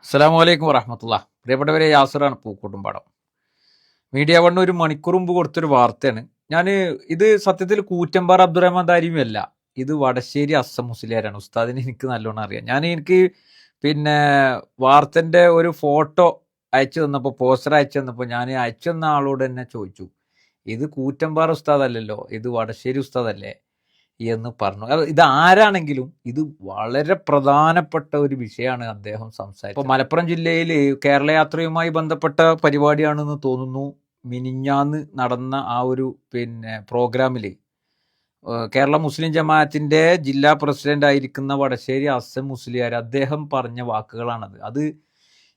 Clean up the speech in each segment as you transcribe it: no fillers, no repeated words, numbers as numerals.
അസ്സലാമു അലൈക്കും വറഹമത്തുള്ള. പ്രിയപ്പെട്ടവരെ, യാസറാണ് പൂക്കോട്ടുംപാടം. മീഡിയ വൺ ഒരു മണിക്കൂർ മുമ്പ് കൊടുത്തൊരു വാർത്തയാണ്. ഞാൻ ഇത് സത്യത്തിൽ കൂറ്റമ്പാറ അബ്ദുറഹ്മാൻ ദാരിമിയല്ല, ഇത് വടശ്ശേരി അസം മുസ്ലിയാരാണ്. ഉസ്താദിനെ എനിക്ക് നല്ലോണം അറിയാം. എനിക്ക് പിന്നെ വാർത്തൻ്റെ ഒരു ഫോട്ടോ അയച്ചു തന്നപ്പോൾ, പോസ്റ്റർ അയച്ചു തന്നപ്പോൾ ഞാൻ അയച്ചു തന്ന ആളോട് തന്നെ ചോദിച്ചു, ഇത് കൂറ്റമ്പാറ ഉസ്താദല്ലല്ലോ, ഇത് വടശ്ശേരി ഉസ്താദല്ലേ എന്ന് പറഞ്ഞു. ഇത് ആരാണെങ്കിലും ഇത് വളരെ പ്രധാനപ്പെട്ട ഒരു വിഷയമാണ് അദ്ദേഹം സംസാരിച്ചത്. ഇപ്പോൾ മലപ്പുറം ജില്ലയിൽ കേരള യാത്രയുമായി ബന്ധപ്പെട്ട പരിപാടിയാണെന്ന് തോന്നുന്നു. മിനിഞ്ഞാന്ന് നടന്ന ആ ഒരു പ്രോഗ്രാമിൽ കേരള മുസ്ലിം ജമാഅത്തിന്റെ ജില്ലാ പ്രസിഡന്റ് ആയിരിക്കുന്ന വടശ്ശേരി അസം മുസ്ലിയാർ അദ്ദേഹം പറഞ്ഞ വാക്കുകളാണത്. അത്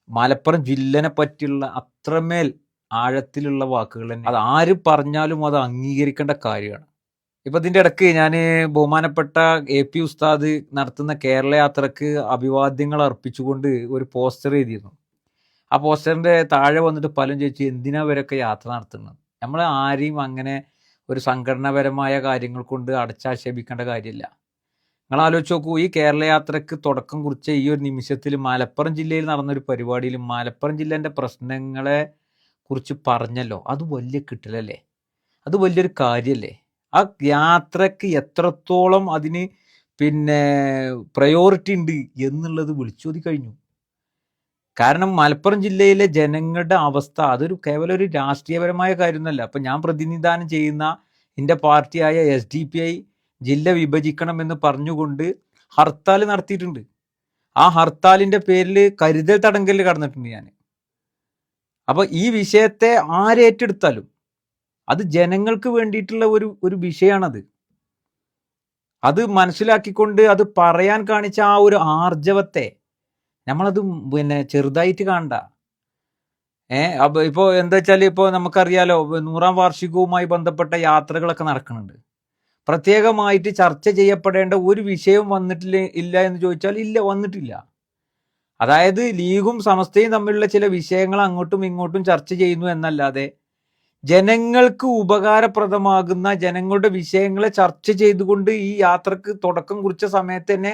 മലപ്പുറം ജില്ലനെ പറ്റിയുള്ള അത്രമേൽ ആഴത്തിലുള്ള വാക്കുകൾ തന്നെ. അത് ആര് പറഞ്ഞാലും അത് അംഗീകരിക്കേണ്ട കാര്യമാണ്. ഇപ്പൊ ഇതിന്റെ ഇടയ്ക്ക് ഞാൻ ബഹുമാനപ്പെട്ട AP ഉസ്താദ് നടത്തുന്ന കേരള യാത്രക്ക് അഭിവാദ്യങ്ങൾ അർപ്പിച്ചുകൊണ്ട് ഒരു പോസ്റ്റർ എഴുതിയിരുന്നു. ആ പോസ്റ്ററിന്റെ താഴെ വന്നിട്ട് പലരും ചോദിച്ചു, എന്തിനാ ഇവരൊക്കെ യാത്ര നടത്തുന്നത്? നമ്മൾ ആരെയും അങ്ങനെ ഒരു സംഘടനാപരമായ കാര്യങ്ങൾ കൊണ്ട് അടച്ചാക്ഷേപിക്കേണ്ട കാര്യമില്ല. നിങ്ങൾ ആലോചിച്ച് നോക്കൂ, ഈ കേരള യാത്രക്ക് തുടക്കം കുറിച്ച ഈ ഒരു നിമിഷത്തിൽ മലപ്പുറം ജില്ലയിൽ നടന്നൊരു പരിപാടിയിൽ മലപ്പുറം ജില്ലേൻ്റെ പ്രശ്നങ്ങളെ കുറിച്ച് പറഞ്ഞല്ലോ. അത് വലിയ കിട്ടലല്ലേ, അത് വലിയൊരു കാര്യമല്ലേ? ആ യാത്രക്ക് എത്രത്തോളം അതിന് പ്രയോറിറ്റി ഉണ്ട് എന്നുള്ളത് വിളിച്ചോതി കഴിഞ്ഞു. കാരണം മലപ്പുറം ജില്ലയിലെ ജനങ്ങളുടെ അവസ്ഥ അതൊരു കേവലം ഒരു രാഷ്ട്രീയപരമായ കാര്യമൊന്നുമല്ല. അപ്പം ഞാൻ പ്രതിനിധാനം ചെയ്യുന്ന എൻ്റെ പാർട്ടിയായ SDPI ജില്ല വിഭജിക്കണമെന്ന് പറഞ്ഞുകൊണ്ട് ഹർത്താൽ നടത്തിയിട്ടുണ്ട്. ആ ഹർത്താലിൻ്റെ പേരിൽ കരുതൽ തടങ്കലിൽ കടന്നിട്ടുണ്ട് ഞാൻ. അപ്പോൾ ഈ വിഷയത്തെ ആരേറ്റെടുത്താലും അത് ജനങ്ങൾക്ക് വേണ്ടിയിട്ടുള്ള ഒരു വിഷയമാണത്. അത് മനസ്സിലാക്കിക്കൊണ്ട് അത് പറയാൻ കാണിച്ച ആ ഒരു ആർജവത്തെ നമ്മളത് ചെറുതായിട്ട് കാണണ്ട. അപ്പോൾ ഇപ്പോൾ എന്താ വെച്ചാൽ, ഇപ്പോൾ നമുക്കറിയാലോ 100ാം വാർഷികവുമായി ബന്ധപ്പെട്ട യാത്രകളൊക്കെ നടക്കുന്നുണ്ട്. പ്രത്യേകമായിട്ട് ചർച്ച ചെയ്യപ്പെടേണ്ട ഒരു വിഷയം വന്നിട്ടില്ല ഇല്ല എന്ന് ചോദിച്ചാൽ ഇല്ല, വന്നിട്ടില്ല. അതായത് ലീഗും സമസ്തയും തമ്മിലുള്ള ചില വിഷയങ്ങൾ അങ്ങോട്ടും ഇങ്ങോട്ടും ചർച്ച ചെയ്യുന്നു എന്നല്ലാതെ ജനങ്ങൾക്ക് ഉപകാരപ്രദമാകുന്ന ജനങ്ങളുടെ വിഷയങ്ങളെ ചർച്ച ചെയ്തുകൊണ്ട് ഈ യാത്രക്ക് തുടക്കം കുറിച്ച സമയത്ത് തന്നെ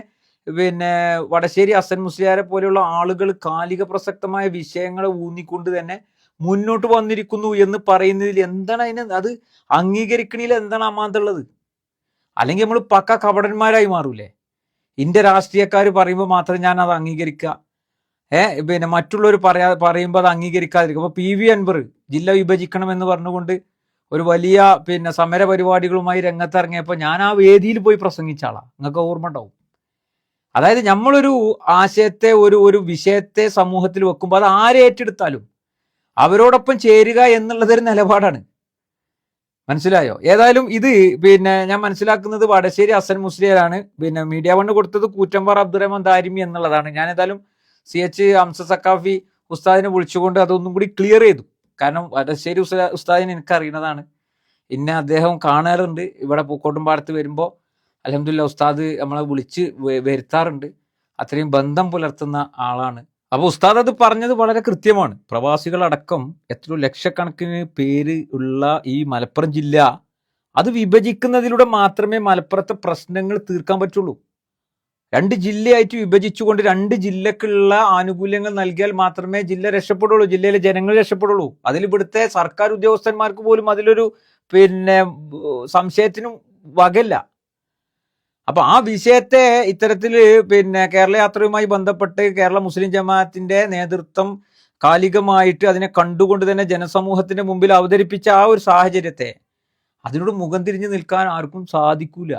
വടശ്ശേരി ഹസൻ മുസ്ലിയാരെ പോലെയുള്ള ആളുകൾ കാലിക പ്രസക്തമായ വിഷയങ്ങളെ ഊന്നിക്കൊണ്ട് തന്നെ മുന്നോട്ട് വന്നിരിക്കുന്നു എന്ന് പറയുന്നതിൽ എന്താണ് അത് അംഗീകരിക്കണില്ല? എന്താണ് അമാന്തമുള്ളത്? അല്ലെങ്കിൽ നമ്മൾ പക്ക കപടന്മാരായി മാറൂലേ? ഇന്ത്യ രാഷ്ട്രീയക്കാർ പറയുമ്പോൾ മാത്രം ഞാൻ അത് അംഗീകരിക്കുക, മറ്റുള്ളവർ പറയുമ്പോൾ അത് അംഗീകരിക്കാതിരിക്കും. അപ്പോൾ PV അൻവർ ജില്ല വിഭജിക്കണം എന്ന് പറഞ്ഞുകൊണ്ട് ഒരു വലിയ സമര പരിപാടികളുമായി രംഗത്തിറങ്ങിയപ്പോൾ ഞാൻ ആ വേദിയിൽ പോയി പ്രസംഗിച്ച ആളാ, നിങ്ങൾക്ക് ഓർമ്മ ഉണ്ടാവും. അതായത് നമ്മളൊരു ആശയത്തെ ഒരു വിഷയത്തെ സമൂഹത്തിൽ വെക്കുമ്പോൾ അത് ആരെ ഏറ്റെടുത്താലും അവരോടൊപ്പം ചേരുക എന്നുള്ളതൊരു നിലപാടാണ്. മനസ്സിലായോ? ഏതായാലും ഇത് ഞാൻ മനസ്സിലാക്കുന്നത് വടശ്ശേരി ഹസൻ മുസ്ലിയാരാണ്. മീഡിയ വണ്ണ് കൊടുത്തത് കൂറ്റമ്പാറ അബ്ദുറഹ്മാൻ ദാരിമി എന്നുള്ളതാണ്. ഞാൻ ഏതായാലും CH ഹംസ സക്കാഫി ഉസ്താദിനെ വിളിച്ചുകൊണ്ട് അതൊന്നും കൂടി ക്ലിയർ ചെയ്തു. കാരണം വടശ്ശേരി ഉസ്താദിനെ എനിക്കറിയുന്നതാണ്, ഇന്നെ അദ്ദേഹം കാണാറുണ്ട്. ഇവിടെ പൂക്കോട്ടുംപാടത്ത് വരുമ്പോൾ അൽഹംദുലില്ലാ ഉസ്താദ് നമ്മളെ വിളിച്ച് വരുത്താറുണ്ട്. അത്രയും ബന്ധം പുലർത്തുന്ന ആളാണ്. അപ്പോൾ ഉസ്താദ് അത് പറഞ്ഞത് വളരെ കൃത്യമാണ്. പ്രവാസികളടക്കം എത്ര ലക്ഷക്കണക്കിന് പേര് ഉള്ള ഈ മലപ്പുറം ജില്ല അത് വിഭജിക്കുന്നതിലൂടെ മാത്രമേ മലപ്പുറത്തെ പ്രശ്നങ്ങൾ തീർക്കാൻ പറ്റുള്ളൂ. 2 ജില്ലയായിട്ട് വിഭജിച്ചുകൊണ്ട് 2 ജില്ലക്കുള്ള ആനുകൂല്യങ്ങൾ നൽകിയാൽ മാത്രമേ ജില്ല രക്ഷപ്പെടുള്ളൂ, ജില്ലയിലെ ജനങ്ങൾ രക്ഷപ്പെടുള്ളൂ. അതിൽ ഇവിടുത്തെ സർക്കാർ ഉദ്യോഗസ്ഥന്മാർക്ക് പോലും അതിലൊരു സംശയത്തിനും വകയില്ല. അപ്പൊ ആ വിഷയത്തെ ഇത്തരത്തിൽ കേരള യാത്രയുമായി ബന്ധപ്പെട്ട് കേരള മുസ്ലിം ജമാഅത്തിന്റെ നേതൃത്വം കാലികമായിട്ട് അതിനെ കണ്ടുകൊണ്ട് തന്നെ ജനസമൂഹത്തിന്റെ മുമ്പിൽ അവതരിപ്പിച്ച ആ ഒരു സാഹചര്യത്തെ അതിനോട് മുഖം തിരിഞ്ഞു നിൽക്കാൻ ആർക്കും സാധിക്കൂല.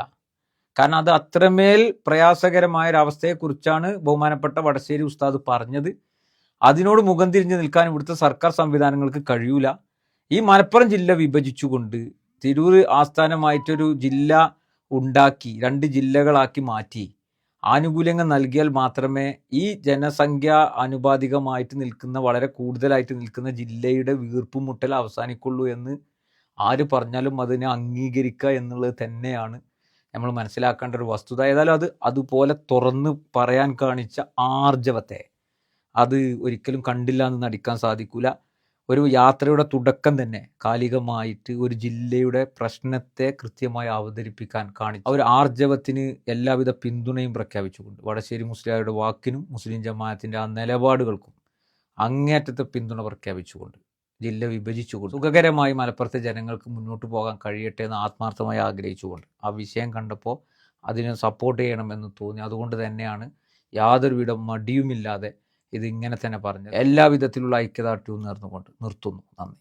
കാരണം അത് അത്രമേൽ പ്രയാസകരമായ ഒരവസ്ഥയെക്കുറിച്ചാണ് ബഹുമാനപ്പെട്ട വടശ്ശേരി ഉസ്താദ് പറഞ്ഞത്. അതിനോട് മുഖം തിരിഞ്ഞു നിൽക്കാൻ ഇവിടുത്തെ സർക്കാർ സംവിധാനങ്ങൾക്ക് കഴിയൂല. ഈ മലപ്പുറം ജില്ല വിഭജിച്ചുകൊണ്ട് തിരൂർ ആസ്ഥാനമായിട്ടൊരു ജില്ല ഉണ്ടാക്കി 2 ജില്ലകളാക്കി മാറ്റി ആനുകൂല്യങ്ങൾ നൽകിയാൽ മാത്രമേ ഈ ജനസംഖ്യ ആനുപാതികമായിട്ട് നിൽക്കുന്ന വളരെ കൂടുതലായിട്ട് നിൽക്കുന്ന ജില്ലയുടെ വീർപ്പുമുട്ടൽ അവസാനിക്കുള്ളൂ എന്ന് ആര് പറഞ്ഞാലും അതിനെ അംഗീകരിക്കുക എന്നുള്ളത് തന്നെയാണ് നമ്മൾ മനസ്സിലാക്കേണ്ട ഒരു വസ്തുത. ഏതായാലും അതുപോലെ തുറന്ന് പറയാൻ കാണിച്ച ആർജവത്തെ അത് ഒരിക്കലും കണ്ടില്ല എന്ന് നടിക്കാൻ സാധിക്കൂല. ഒരു യാത്രയുടെ തുടക്കം തന്നെ കാലികമായിട്ട് ഒരു ജില്ലയുടെ പ്രശ്നത്തെ കൃത്യമായി അവതരിപ്പിക്കാൻ കാണിച്ചു. ആ ഒരു ആർജവത്തിന് എല്ലാവിധ പിന്തുണയും പ്രഖ്യാപിച്ചുകൊണ്ട് വടശ്ശേരി മുസ്ലിയാരുടെ വാക്കിനും മുസ്ലിം ജമാഅത്തിൻ്റെ ആ നിലപാടുകൾക്കും അങ്ങേയറ്റത്തെ പിന്തുണ പ്രഖ്യാപിച്ചുകൊണ്ട് ജില്ല വിഭജിച്ചുകൊണ്ട് സുഖകരമായി മലപ്പുറത്തെ ജനങ്ങൾക്ക് മുന്നോട്ട് പോകാൻ കഴിയട്ടെ എന്ന് ആത്മാർത്ഥമായി ആഗ്രഹിച്ചുകൊണ്ട് ആ വിഷയം കണ്ടപ്പോൾ അതിനെ സപ്പോർട്ട് ചെയ്യണമെന്ന് തോന്നി. അതുകൊണ്ട് തന്നെയാണ് യാതൊരുവിധ മടിയുമില്ലാതെ ഇതിങ്ങനെ തന്നെ പറഞ്ഞത്. എല്ലാവിധത്തിലുള്ള ഐക്യദാർഢ്യവും നേർന്നുകൊണ്ട് നിർത്തുന്നു. നന്ദി.